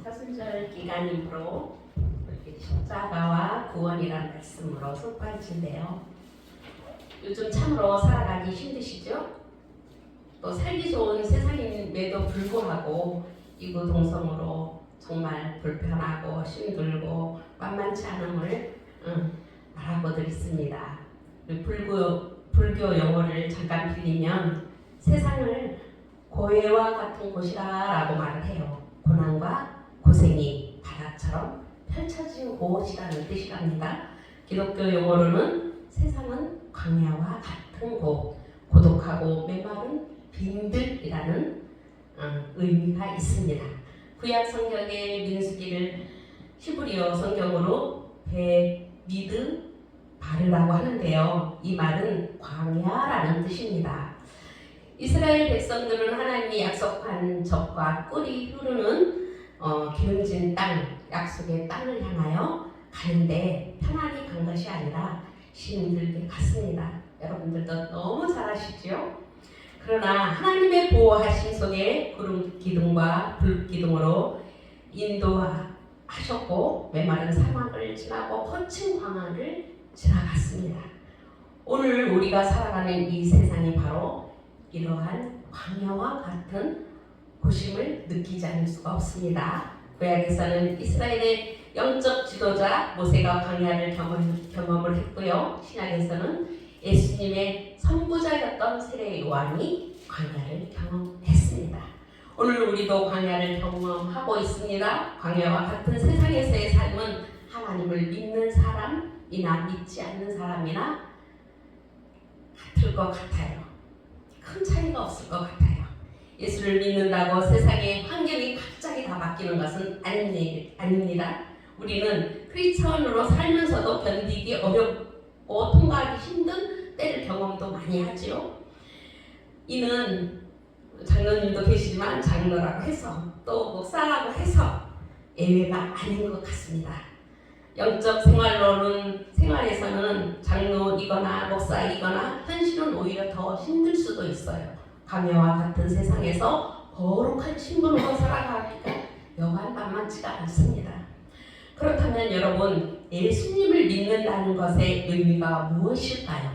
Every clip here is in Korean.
사순절 기간이므로 십자가와 구원이라는 말씀으로 선포할텐데요. 요즘 참으로 살아가기 힘드시죠? 또 살기 좋은 세상임에도 불구하고 이구동성으로 정말 불편하고 힘들고 만만치 않음을 말하고들 있습니다. 불교 용어를 잠깐 빌리면 세상을 고해와 같은 곳이라고 말을 해요. 고난과 고생이 바다처럼 펼쳐진 곳이라는 뜻이랍니다. 기독교 용어로는 세상은 광야와 같은 곳, 고독하고 메마른 빈들이라는 의미가 있습니다. 구약 성경의 민수기를 히브리어 성경으로 베미드 바르라고 하는데요. 이 말은 광야라는 뜻입니다. 이스라엘 백성들은 하나님이 약속한 젖과 꿀이 흐르는 기름진 땅, 약속의 땅을 향하여 가는데 편안히 간 것이 아니라 힘들게 갔습니다. 여러분들도 너무 잘 아시죠? 그러나 하나님의 보호하심 속에 구름 기둥과 불 기둥으로 인도하셨고 메마른 사막을 지나고 거친 광야를 지나갔습니다. 오늘 우리가 살아가는 이 세상이 바로 이러한 광야와 같은 고심을 느끼지 않을 수가 없습니다. 구약에서는 이스라엘의 영적 지도자 모세가 광야를 경험을 했고요. 신약에서는 예수님의 선구자였던 세례 요한이 광야를 경험했습니다. 오늘 우리도 광야를 경험하고 있습니다. 광야와 같은 세상에서의 삶은 하나님을 믿는 사람이나 믿지 않는 사람이나 같을 것 같아요. 큰 차이가 없을 것 같아요. 예수를 믿는다고 세상의 환경이 갑자기 다 바뀌는 것은 아닙니다. 우리는 크리스천으로 살면서도 견디기 어렵고 통과하기 힘든 때를 경험도 많이 하지요. 이는 장로님도 계시지만 장로라고 해서 또 목사라고 해서 예외가 아닌 것 같습니다. 영적 생활에서는 장로이거나 목사이거나 현실은 오히려 더 힘들 수도 있어요. 광야와 같은 세상에서 거룩한 신분으로 살아가기가 여간 만만치가 않습니다. 그렇다면 여러분, 예수님을 믿는다는 것의 의미가 무엇일까요?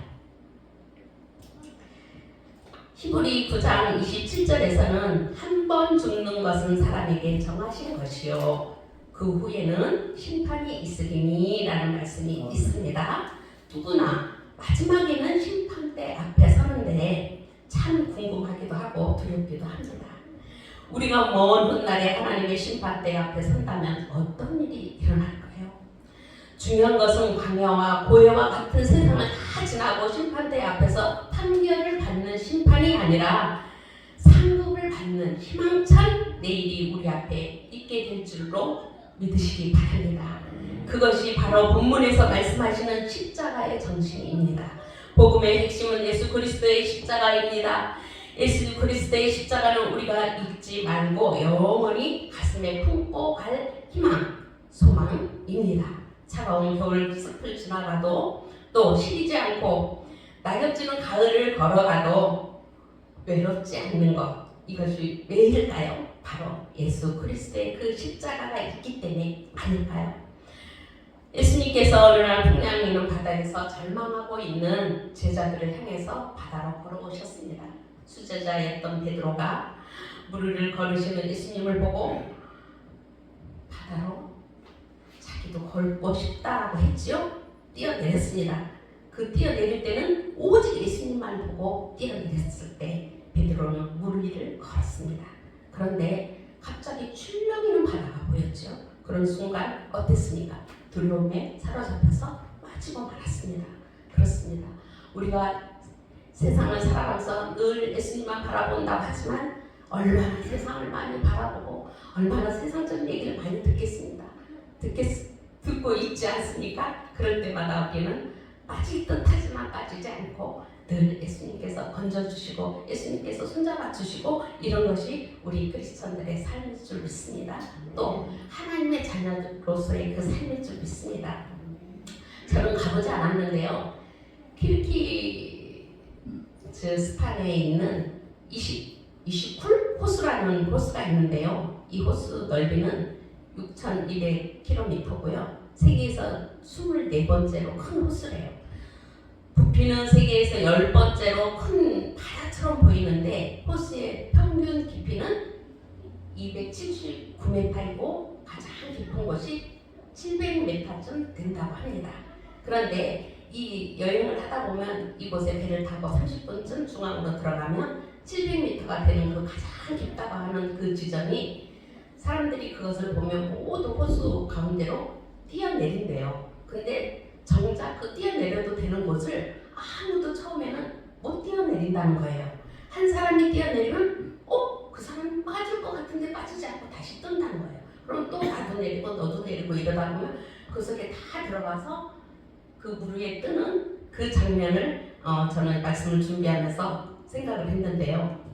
히브리 9장 27절에서는 한 번 죽는 것은 사람에게 정하신 것이요 그 후에는 심판이 있으리니라는 말씀이 있습니다. 누구나 마지막에는 심판대 앞에 서는데 참 궁금하기도 하고 두렵기도 합니다. 우리가 먼 훗날에 하나님의 심판대 앞에 선다면 어떤 일이 일어날까요? 중요한 것은 광야와 고해와 같은 세상을 다 지나고 심판대 앞에서 판결을 받는 심판이 아니라 상급을 받는 희망찬 내일이 우리 앞에 있게 될 줄로 믿으시기 바랍니다. 그것이 바로 본문에서 말씀하시는 십자가의 정신입니다. 복음의 핵심은 예수 그리스도의 십자가입니다. 예수 그리스도의 십자가는 우리가 잊지 말고 영원히 가슴에 품고 갈 희망, 소망입니다. 차가운 겨울 숲을 지나가도 또 시리지 않고 낙엽지는 가을을 걸어가도 외롭지 않는 것, 이것이 왜일까요? 바로 예수 그리스도의 그 십자가가 있기 때문에 아닐까요? 예수님께서 어느 날 풍랑이 있는 바다에서 절망하고 있는 제자들을 향해서 바다로 걸어오셨습니다. 수제자였던 베드로가 물을 걸으시는 예수님을 보고 바다로 자기도 걸고 싶다라고 했지요. 뛰어내렸습니다. 그 뛰어내릴 때는 오직 예수님만 보고 뛰어내렸을 때 베드로는 물 위를 걸었습니다. 그런데 갑자기 출렁이는 바다가 보였죠. 그런 순간 어땠습니까? 두려움에 사로잡혀서 빠지고 말았습니다. 그렇습니다. 우리가 세상을 살아가면서 늘 예수님만 바라본다고 하지만 얼마나 세상을 많이 바라보고 얼마나 세상적인 얘기를 많이 듣고 있지 않습니까? 그럴 때마다 우리는 빠질 듯 하지만 빠지지 않고 늘 예수님께서 건져주시고 예수님께서 손잡아주시고 이런 것이 우리 크리스천들의 삶일 줄 믿습니다. 또 하나님의 자녀로서의 그 삶일 줄 믿습니다. 저는 가보지 않았는데요. 키르키 스탄에 있는 20쿨 호수라는 호수가 있는데요. 이 호수 넓이는 6,200km고요. 세계에서 24번째로 큰 호수래요. 부피는 세계에서 10번째로 큰 바다처럼 보이는데 호수의 평균 깊이는 279m이고 가장 깊은 곳이 700m쯤 된다고 합니다. 그런데 이 여행을 하다 보면 이곳에 배를 타고 30분쯤 중앙으로 들어가면 700m가 되는 그 가장 깊다고 하는 그 지점이 사람들이 그것을 보면 모두 호수 가운데로 뛰어내린대요. 근데 정작 그 뛰어내려도 되는 곳을 아무도 처음에는 못 뛰어내린다는 거예요. 한 사람이 뛰어내리면 그 사람이 빠질 것 같은데 빠지지 않고 다시 뜬다는 거예요. 그럼 또 나도 내리고 너도 내리고 이러다 보면 그 속에 다 들어가서 그 물 위에 뜨는 그 장면을 저는 말씀을 준비하면서 생각을 했는데요.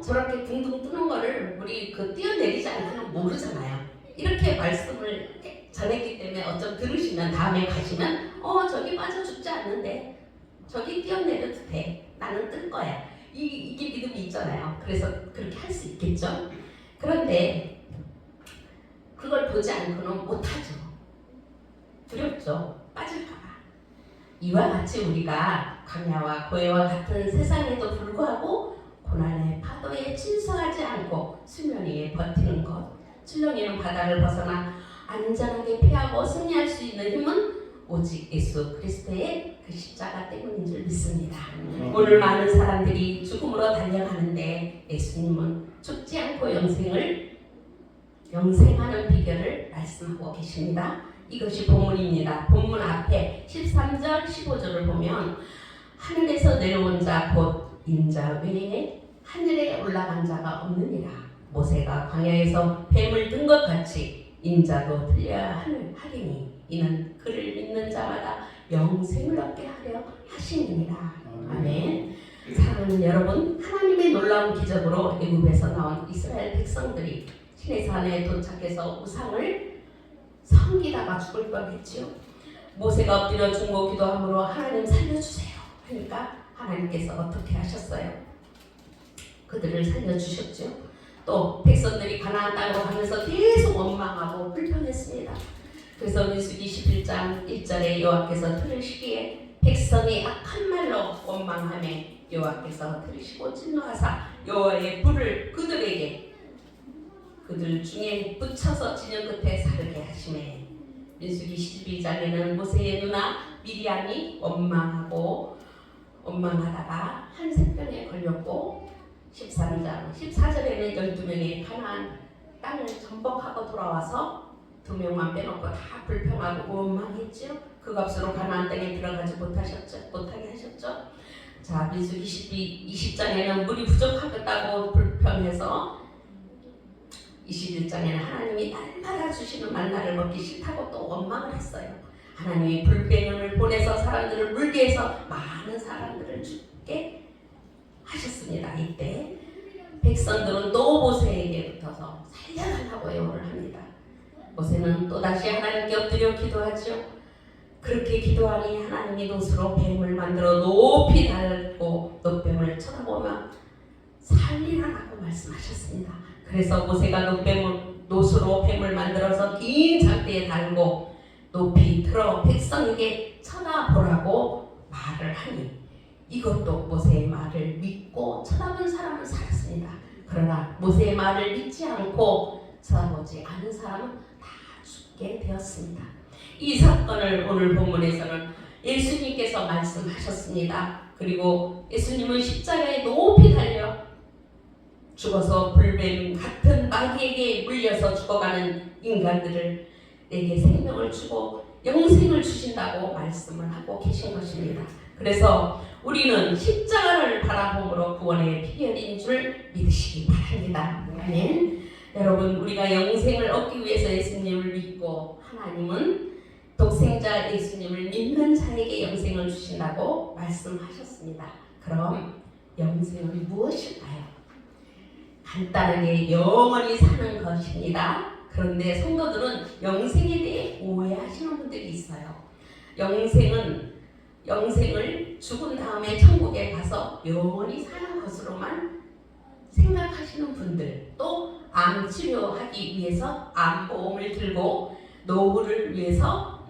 저렇게 둥둥 뜨는 거를 우리 뛰어내리지 않고는 모르잖아요. 이렇게 말씀을 전했기 때문에 어쩜 들으시면 다음에 가시면 저기 빠져 죽지 않는데 저기 뛰어내려도 돼. 나는 뜰 거야. 이게 믿음이 있잖아요. 그래서 그렇게 할 수 있겠죠. 그런데 그걸 보지 않고는 못하죠. 두렵죠. 빠질까봐. 이와 같이 우리가 광야와 고해와 같은 세상에도 불구하고 고난의 파도에 침상하지 않고 수면 위에 버티는 것, 출렁이는 바다를 벗어나 안전하게 피하고 승리할 수 있는 힘은 오직 예수 그리스도의 그 십자가 때문인 줄 믿습니다. 오늘 많은 사람들이 죽음으로 달려가는데 예수님은 죽지 않고 영생하는 비결을 말씀하고 계십니다. 이것이 본문입니다. 본문 앞에 13절, 15절을 보면 하늘에서 내려온 자 곧 인자 외에 하늘에 올라간 자가 없느니라. 모세가 광야에서 뱀을 든 것 같이 인자도 들려야 하리니 이는 그를 믿는 자마다 영생을 얻게 하려 하시니라. 아멘. 사랑하는 여러분, 하나님의 놀라운 기적으로 애굽에서 나온 이스라엘 백성들이 시내산에 도착해서 우상을 섬기다가 죽을 뻔했지요. 모세가 엎드려 중보 기도함으로 하나님 살려주세요 하니까 하나님께서 어떻게 하셨어요? 그들을 살려주셨죠. 또 백성들이 가나안 땅으로 가면서 계속 원망하고 불평했습니다. 그래서 민수기 11장 1절에 여호와께서 들으시기에 백성이 악한 말로 원망하며 여호와께서 들으시고 진노하사 여호와의 불을 그들 중에 붙여서 진영 끝에 사르게 하시매. 민수기 12장에는 모세의 누나 미리암이 원망하다가 한센병에 걸렸고 13장 14절에는 12명이 가나안 땅을 정복하고 돌아와서 2명만 빼놓고 다 불평하고 원망했죠. 그 값으로 가나안 땅에 들어가지 못하게 하셨죠. 자, 민수기 20장에는 물이 부족하겠다고 불평해서 21장에는 하나님이 날마다 주시는 만나를 먹기 싫다고 또 원망을 했어요. 하나님이 불뱀을 보내서 사람들을 물게 해서 많은 사람들을 죽게 하셨습니다. 이때 백성들은 또 모세에게 붙어서 살려달라고 애원을 합니다. 모세는 또다시 하나님께 엎드려 기도하죠. 그렇게 기도하니 하나님이 돛으로 뱀을 만들어 높이 달고 놋뱀을 쳐다보며 살리라고 말씀하셨습니다. 그래서 모세가 놋으로 뱀을 만들어서 긴 장대에 달고 높이 들어 백성에게 쳐다보라고 말을 하니 이것도 모세의 말을 믿고 쳐다본 사람은 살았습니다. 그러나 모세의 말을 믿지 않고 쳐다보지 않은 사람은 다 죽게 되었습니다. 이 사건을 오늘 본문에서는 예수님께서 말씀하셨습니다. 그리고 예수님은 십자가에 높이 달려 죽어서 불뱀 같은 마귀에게 물려서 죽어가는 인간들을 내게 생명을 주고 영생을 주신다고 말씀을 하고 계신 것입니다. 그래서 우리는 십자가를 바라봄으로 구원의 비결인 줄 믿으시기 바랍니다. 아멘. 여러분, 우리가 영생을 얻기 위해서 예수님을 믿고 하나님은 독생자 예수님을 믿는 자에게 영생을 주신다고 말씀하셨습니다. 그럼 영생은 무엇일까요? 간단하게 영원히 사는 것입니다. 그런데 성도들은 영생에 대해 오해하시는 분들이 있어요. 영생을 죽은 다음에 천국에 가서 영원히 사는 것으로만 생각하시는 분들, 또 암 치료하기 위해서 암보험을 들고 노후를 위해서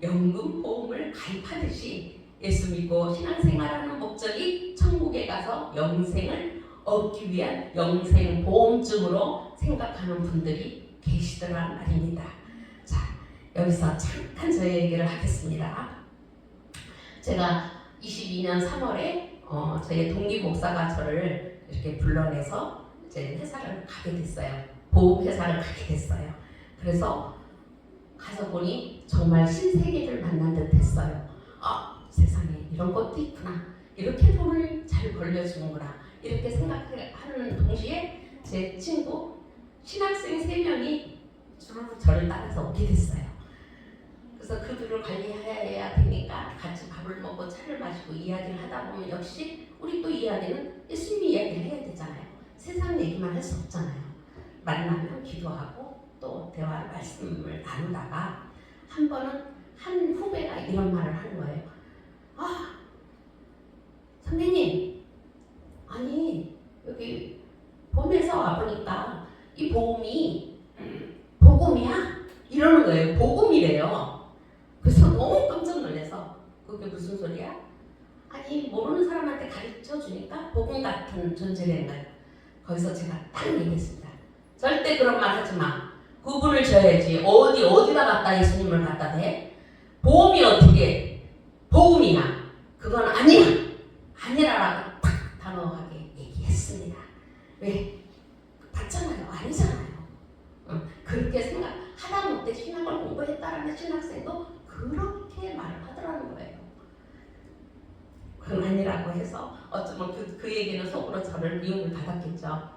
연금보험을 가입하듯이 예수 믿고 신앙생활하는 목적이 천국에 가서 영생을 얻기 위한 영생보험증으로 생각하는 분들이 계시더란 말입니다. 자, 여기서 잠깐 저의 얘기를 하겠습니다. 제가 22년 3월에 저희 동기 목사가 저를 이렇게 불러내서 이제 회사를 가게 됐어요. 보험회사를 가게 됐어요. 그래서 가서 보니 정말 신세계를 만난 듯 했어요. 세상에 이런 것도 있구나. 이렇게 돈을 잘 벌려주는구나. 이렇게 생각하는 동시에 제 친구 신학생 3명이 주로 저를 따라서 오게 됐어요. 그래서 그들을 관리해야 되니까 같이 밥을 먹고 차를 마시고 이야기를 하다 보면 역시 우리 또 이야기는 예수님 이야기를 해야 되잖아요. 세상 얘기만 할 수 없잖아요. 만나면 기도하고 또 대화 말씀을 나누다가 한 번은 한 후배가 이런 말을 하는 거예요. 선배님, 아니 여기 보험회사 와보니까 이 보험이 복음이야? 이러는 거예요. 복음이래요. 그래서 너무 깜짝 놀라서 그게 무슨 소리야? 아니 모르는 사람한테 가르쳐 주니까 복음 같은 존재라는 거예요. 거기서 제가 딱 얘기했습니다. 절대 그런 말 하지 마. 구분을 져야지. 어디다 갖다 예수님을 갖다 대? 보험이 어떻게 복음이야? 그건 아니야. 아니라라고 딱 단호하게 얘기했습니다. 왜? 봤잖아요. 아니잖아요. 그렇게 생각하다 못해 신학을 공부했다라는 신학생도 그렇게 말을 하더라는 거예요. 그건 아니라고 해서 어쩌면 그 얘기는 속으로 저를 미움을 받았겠죠.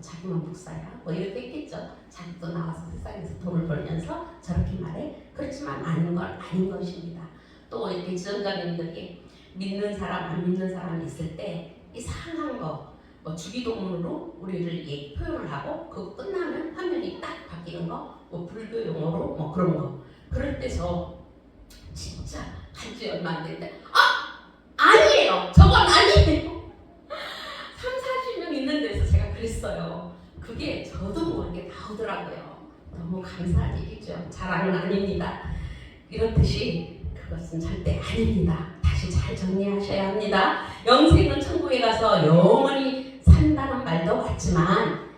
자기만 목사야 뭐 이렇게 했겠죠. 자기도 나와서 세상에서 돈을 벌면서 저렇게 말해. 그렇지만 아닌 건 아닌 것입니다. 또 이렇게 지원자님들이 믿는 사람 안 믿는 사람이 있을 때 이상한 거 뭐 주기도문으로 우리를 표현을 하고 그거 끝나면 화면이 딱 바뀌는 거 뭐 불교 용어로 뭐 그런 거. 그럴 때 저 진짜 한지 얼마 안 됐는데 아니에요. 저건 아니에요. 30-40명 있는 데서 제가 그랬어요. 그게 저도 모르게 나오더라고요. 너무 감사한 일이죠. 자랑은 아닙니다. 이렇듯이 그것은 절대 아닙니다. 다시 잘 정리하셔야 합니다. 영생은 천국에 가서 영원히 산다는 말도 맞지만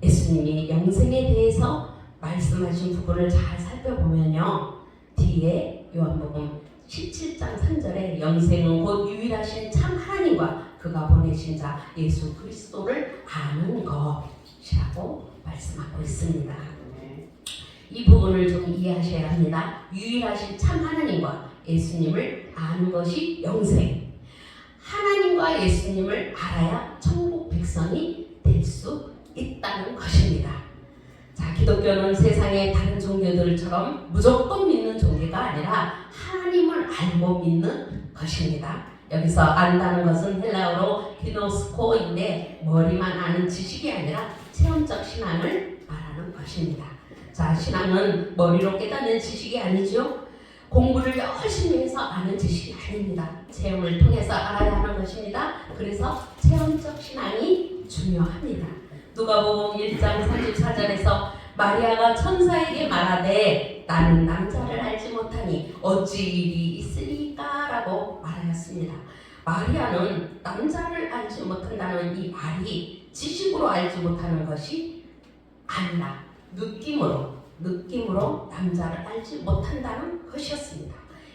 예수님이 영생에 대해서 말씀하신 부분을 잘 살펴보면요. 뒤에 요한복음 17장 3절에 영생은 곧 유일하신 참 하나님과 그가 보내신 자 예수 그리스도를 아는 것이라고 말씀하고 있습니다. 이 부분을 좀 이해하셔야 합니다. 유일하신 참 하나님과 예수님을 아는 것이 영생. 하나님과 예수님을 알아야 천국 백성이 될 수 있다는 것입니다. 자, 기독교는 세상의 다른 종교들처럼 무조건 믿는 종교가 아니라 하나님을 알고 믿는 것입니다. 여기서 안다는 것은 헬라어로 기노스코인데 머리만 아는 지식이 아니라 체험적 신앙을 말하는 것입니다. 자, 신앙은 머리로 깨닫는 지식이 아니죠. 공부를 열심히 해서 아는 지식이 아닙니다. 체험을 통해서 알아야 하는 것입니다. 그래서 체험적 신앙이 중요합니다. 누가복음 1장 34절에서 마리아가 천사에게 말하되 나는 남자를 알지 못하니 어찌 일이 있으리까? 라고 말하였습니다. 마리아는 남자를 알지 못한다는 이 말이 지식으로 알지 못하는 것이 아니라 느낌으로 남자를 알지 못한다는 것이었습니다.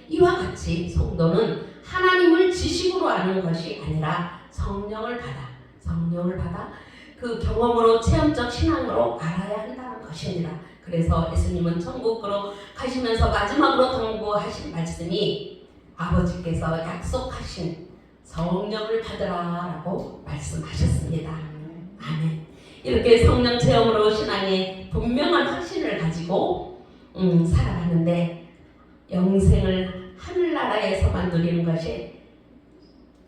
이와 같이 성도는 하나님을 지식으로 아는 것이 아니라 성령을 받아 그 경험으로 체험적 신앙으로 알아야 한다는 것입니다. 그래서 예수님은 천국으로 가시면서 마지막으로 당부하신 말씀이 아버지께서 약속하신 성령을 받으라라고 말씀하셨습니다. 아멘. 이렇게 성령 체험으로 신앙의 분명한 확신을 가지고 살아가는데 영생을 하늘나라에서만 누리는 것이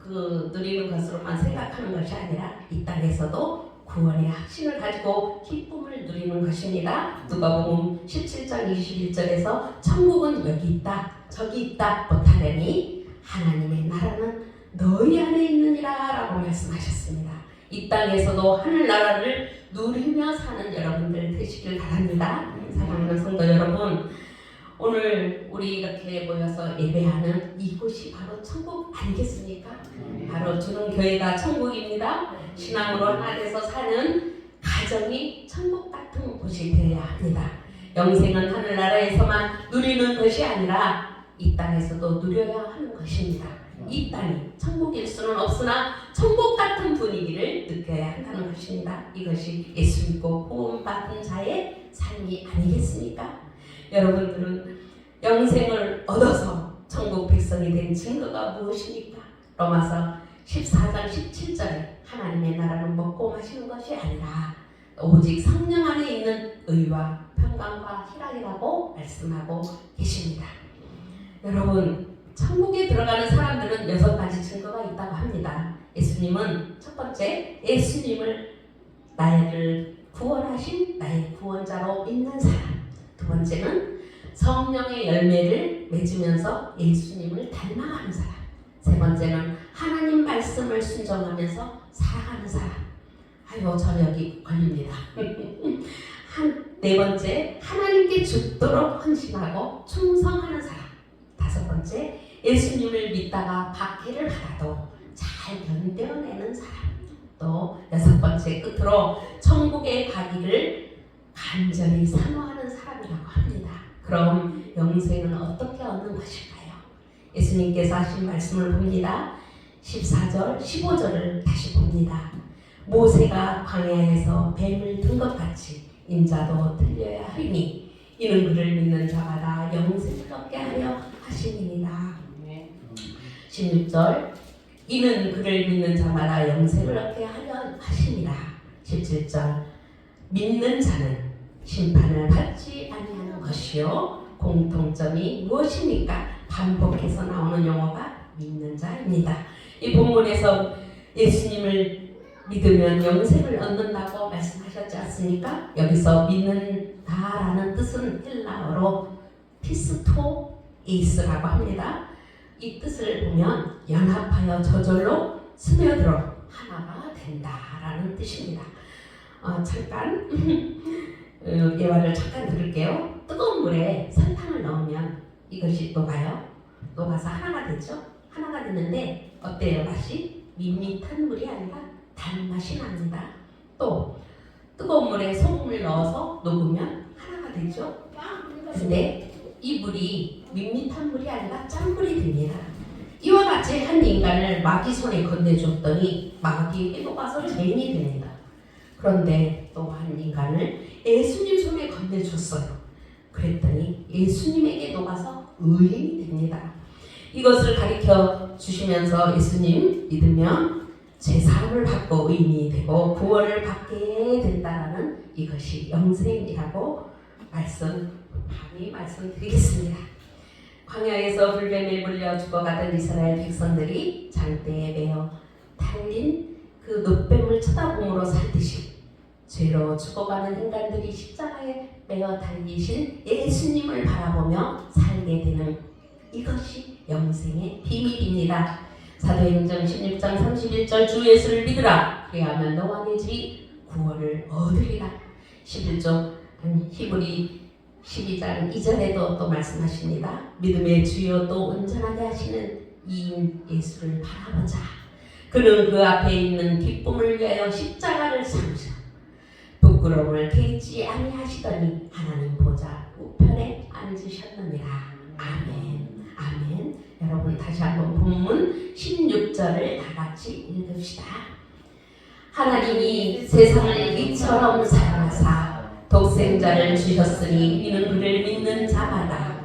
누리는 것으로만 생각하는 것이 아니라 이 땅에서도 구원의 확신을 가지고 기쁨을 누리는 것입니다. 누가복음 17장 21절에서 천국은 여기 있다 저기 있다 못하려니 하나님의 나라는 너희 안에 있느니라 라고 말씀하셨습니다. 이 땅에서도 하늘나라를 누리며 사는 여러분들 되시길 바랍니다. 사랑하는 성도 여러분, 오늘 우리 이렇게 모여서 예배하는 이곳이 바로 천국 아니겠습니까? 바로 주는 교회가 천국입니다. 신앙으로 하나 돼서 사는 가정이 천국 같은 곳이 되어야 합니다. 영생은 하늘나라에서만 누리는 것이 아니라 이 땅에서도 누려야 하는 것입니다. 이 땅이 천국일 수는 없으나 천국 같은 분위기를 느껴야 한다는 것입니다. 이것이 예수 믿고 구원받은 자의 삶이 아니겠습니까? 여러분들은 영생을 얻어서 천국 백성이 된 증거가 무엇입니까? 로마서 14장 17절에 하나님의 나라는 먹고 마시는 것이 아니라 오직 성령 안에 있는 의와 평강과 희락이라고 말씀하고 계십니다. 여러분, 천국에 들어가는 사람들은 6가지 증거가 있다고 합니다. 예수님은 첫 번째, 예수님을 나를 구원하신 나의 구원자로 믿는 사람. 두 번째는 성령의 열매를 맺으면서 예수님을 닮아가는 사람. 세 번째는 하나님 말씀을 순종하면서 살아가는 사람. 아유, 저 여기 걸립니다. 네 번째, 하나님께 죽도록 헌신하고 충성하는 사람. 다섯 번째, 예수님을 믿다가 박해를 받아도 잘 견뎌내는 사람. 또 여섯 번째, 끝으로 천국에 가기를 간절히 사모하는 사람이라고 합니다. 그럼 영생은 어떻게 얻는 것일까요? 예수님께서 하신 말씀을 봅니다. 14절, 15절을 다시 봅니다. 모세가 광야에서 뱀을 든 것 같이 인자도 들려야 하리니 이는 그를 믿는 자마다 영생을 얻게 하려 하심이니라. 16절, 이는 그를 믿는 자마다 영생을 얻게 하려 하심이라. 17절, 믿는 자는 심판을 받지 아니하는 것이요. 공통점이 무엇입니까? 반복해서 나오는 용어가 믿는 자입니다. 이 본문에서 예수님을 믿으면 영생을 얻는다고 말씀하셨지 않습니까? 여기서 믿는다라는 뜻은 헬라어로 피스토이스라고 합니다. 이 뜻을 보면 연합하여 저절로 스며들어 하나가 된다라는 뜻입니다. 잠깐 예화를 잠깐 들을게요. 뜨거운 물에 설탕을 넣으면 이것이 녹아요. 녹아서 하나가 되죠. 하나가 됐는데 어때요? 맛이? 밋밋한 물이 아니라 단맛이 납니다. 또 뜨거운 물에 소금을 넣어서 녹으면 하나가 되죠. 근데 이 물이 밋밋한 물이 아니라 짠물이 됩니다. 이와 같이 한 인간을 마귀 손에 건네줬더니 마귀에게 녹아서 죄인이 됩니다. 그런데 또 한 인간을 예수님 손에 건네줬어요. 그랬더니 예수님에게 녹아서 의인이 됩니다. 이것을 가르쳐 주시면서 예수님 믿으면 제사함을 받고 의인이 되고 구원을 받게 된다는 이것이 영생이라고 말씀드리겠습니다. 광야에서 불뱀에 물려 죽어가던 이스라엘 백성들이 장대에 매어 달린 그 놋뱀을 쳐다봄으로 살듯이 죄로 죽어가는 인간들이 십자가에 매어 달리신 예수님을 바라보며 살게 되는 이것이 영생의 비밀입니다. 사도행전 16장 31절 주 예수를 믿으라 그리하면 너와 네 집이 구원을 얻으리라. 11조 히브리 12장 2절에도 또 말씀하십니다. 믿음의 주여 또 온전하게 하시는 이인 예수를 바라보자. 그는 그 앞에 있는 기쁨을 위하여 십자가를 삼으셔 부끄러움을 개의치 아니하시더니 하나님 보좌 우편에 앉으셨느니라. 아멘. 아멘. 여러분 다시 한번 본문 16절을 다 같이 읽읍시다. 하나님이 세상을 이처럼 사랑하사 독생자를 주셨으니 이는 그를 믿는 자마다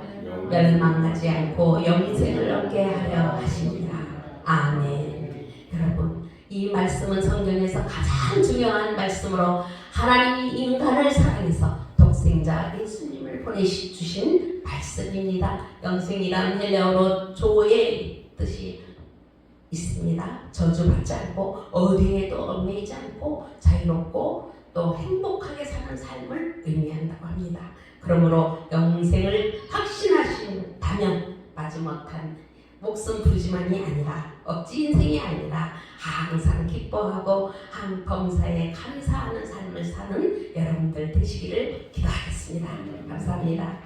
멸망하지 않고 영생을 얻게 하려 하십니다. 아멘. 여러분 이 말씀은 성경에서 가장 중요한 말씀으로 하나님이 인간을 사랑해서 독생자 예수님을 보내주신 말씀입니다. 영생이란 헬라어로 조의 뜻이 있습니다. 저주받지 않고 어디에도 얽매이지 않고 자유롭고 또 행복하게 사는 삶을 의미한다고 합니다. 그러므로 영생을 확신하신다면 마지못한 목숨 부지만이 아니라 억지 인생이 아니라 항상 기뻐하고 범사에 감사하는 삶을 사는 여러분들 되시기를 기도하겠습니다. 감사합니다.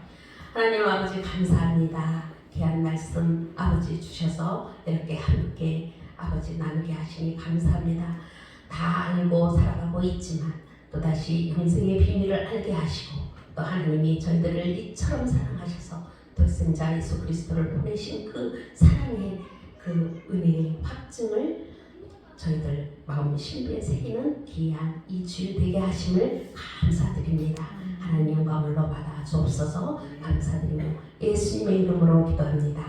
하나님 아버지 감사합니다. 귀한 말씀 아버지 주셔서 이렇게 함께 아버지 나누게 하시니 감사합니다. 다 알고 살아가고 있지만 또다시 영생의 비밀을 알게 하시고 또 하나님이 저희들을 이처럼 사랑하셔서 독생자 예수 그리스도를 보내신 그 사랑의 그 은혜의 확증을 저희들 마음 신비에 새기는 귀한 이 주일 되게 하심을 감사드립니다. 하나님 영광을 받아 주옵소서. 감사드리며 예수님의 이름으로 기도합니다.